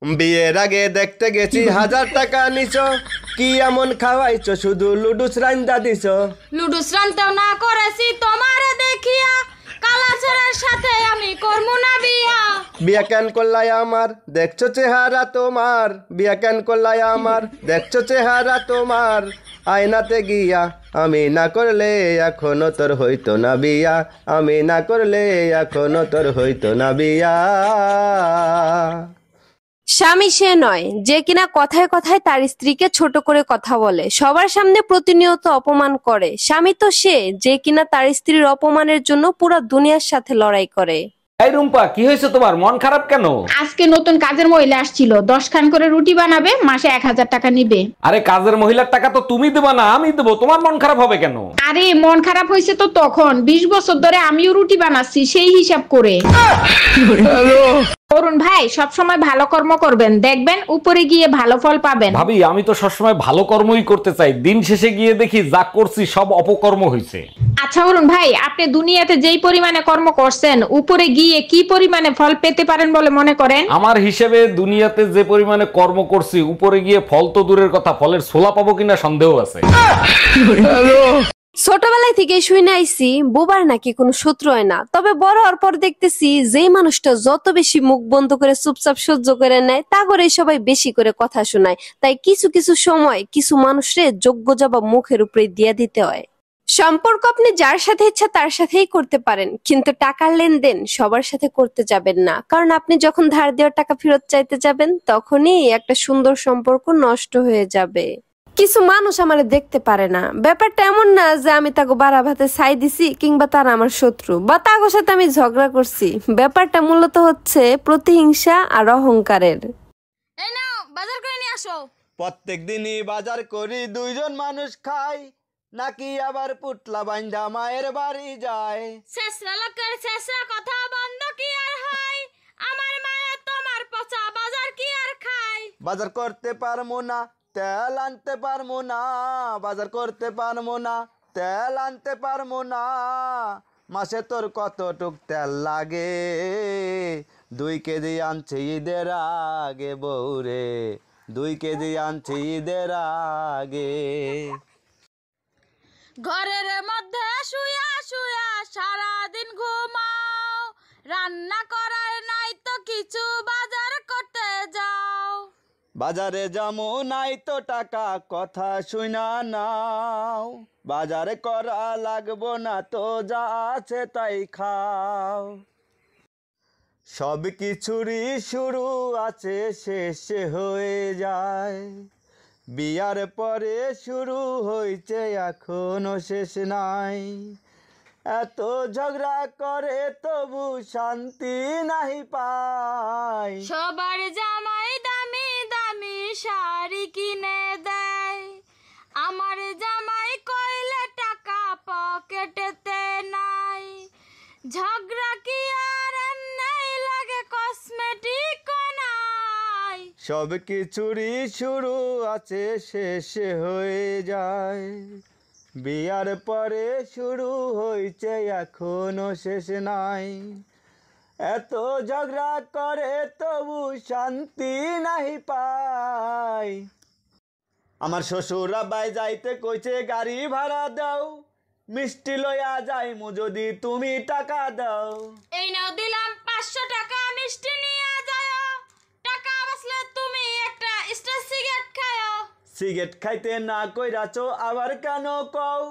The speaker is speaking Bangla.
বিয়ের আগে দেখতে গেছি 1000 টাকা নিছো, কি এমন খাওয়াইছো শুধু লুডুস রান্দা দিছো। লুডুস রান্তাও না করেছি তোমারে দেখিয়া, কালাচরের সাথে আমি করমু না বিয়া। বিয়া কেন করলাই আমার, দেখছো চেহারা তোমার, বিয়া কেন করলাই আমার, দেখছো চেহারা তোমার। আয়নাতে গিয়া আমি না করলে এখনো তোর হইতো না বিয়া, আমি না করলে এখনো তোর হইতো না বিয়া। স্বামী সে নয় যে কিনা কথায় কথায় তার স্ত্রীকে ছোট করে কথা বলে, সবার সামনে প্রতিনিয়ত অপমান করে। স্বামী তো সে যে কিনা তার স্ত্রীর অপমানের জন্য পুরো দুনিয়ার সাথে লড়াই করে। এই রুম্পা, কি হয়েছে তোমার? মন খারাপ কেন? আজকে নতুন কাজের মহিলা আসছিল, 10 খান করে রুটি বানাবে, মাসে 1000 টাকা নিবে। আরে কাজের মহিলার টাকা তো তুমি দেবা না, আমি দেবো, তোমার মন খারাপ হবে কেন? আরে মন খারাপ হয়েছে তো তখন, 20 বছর ধরে আমিও রুটি বানাচ্ছি সেই হিসাব করে। অরুণ ভাই, সব সময় ভালো কর্ম করবেন, দেখবেন উপরে গিয়ে ভালো ফল পাবেন। ভাবি, আমি তো সবসময় ভালো কর্মই করতে চাই, দিন শেষে গিয়ে দেখি যা করছি সব অপকর্ম হয়েছে। আচ্ছা অরুণ ভাই, আপনি দুনিয়াতে যেই পরিমাণে কর্ম করছেন, উপরে গিয়ে কি পরিমাণে ফল পেতে পারেন বলে মনে করেন? আমার হিসেবে দুনিয়াতে যে পরিমাণে কর্ম করছি, উপরে গিয়ে ফল তো দূরের কথা, ফলের ছোলা পাবো কিনা সন্দেহ আছে। ছোটবেলায় থেকে শুনে আইছি বোবার নাকি কোনো শত্রু হয় না, তবে বড় হওয়ার পর দেখতেছি যেই মানুষটা যত বেশি মুখ বন্ধ করে চুপচাপ সহ্য করে নেয়, তা করে সবাই বেশি করে কথা শোনায়। তাই কিছু কিছু সময় কিছু মানুষের যোগ্য জবাব মুখের উপরে দিয়ে দিতে হয়। সম্পর্ক আপনি যার সাথে ইচ্ছা তার সাথেই করতে পারেন, কিন্তু টাকার লেনদেন সবার সাথে করতে যাবেন না, কারণ আপনি যখন ধার দেওয়ার টাকা ফেরত চাইতে যাবেন তখনই একটা সুন্দর সম্পর্ক নষ্ট হয়ে যাবে। কিছু মানুষ আমারে দেখতে পারে না, ব্যাপারটা এমন না যে আমি তাকে বাড়া ভাতে ছাই দিছি কিংবা তারা আমার শত্রু বা তাদের সাথে আমি ঝগড়া করছি। ব্যাপারটা মূলত হচ্ছে প্রতিহিংসা আর অহংকারের। এই নাও বাজার করে নিয়ে আসো। প্রত্যেক দিনই বাজার করি, 2 জন মানুষ খাই, নাকি আবার পুটলা বাইন্দা মায়ের বাড়ি যায়। শেষরা লোকের শেষরা কথা বন্ধ কি আর হয়, আমার মায়ে তোমার পচা বাজার কি আর খায়। বাজার করতে পারবো না, তেল আনতে পারবো না, বাজার করতে পারবো না, তেল আনতে পারবো না। মাসে তোর কতটুক তেল লাগে, 2 কেজি আনছি ঈদের আগে বউরে, 2 কেজি আনছি ঈদের আগে। ঘরের মধ্যে শুয়া শুয়া সারাদিন ঘুমাও, রান্না করার নাই তো কিছু বাজার করতে যাও। বাজারে যামো নাই তো টাকা, কথা শুনা নাও, বাজারে করা লাগবো না তো, যা আছে তাই খাও। সব কিছুরই শুরু আছে, শেষ হয়ে যায়, বিয়ার পরে শুরু হয়েছে এখনো শেষ নাই। এত ঝগড়া করে তবু শান্তি নাহি পাই, সবার জামাই দামি দামি শাড়ি কিনে দেয়, আমার জামাই কইলে টাকা পকেটেতে নাই। ঝগড়া কি আর নাই লাগে, কসমেটিক নাই। সব কিছুরই শুরু আছে, শেষ হয়ে যায়, বিয়ার পরে শুরু হয়েছে এখনো শেষ নাই। এত ঝগড়া করে তবু শান্তি নাহি পাই। আমার শ্বশুর আব্বাই যাইতে কইছে গাড়ি ভাড়া দাও, মিষ্টি লইয়া যাইমু যদি তুমি টাকা দাও। এই নাও দিলাম 500 টাকা, মিষ্টি নিয়ে যাও, টাকা বাঁচলে তুমি একটা স্টার সিগারেট খাও। সিগারেট খাইতে না কইরাছো আবার কেন কও,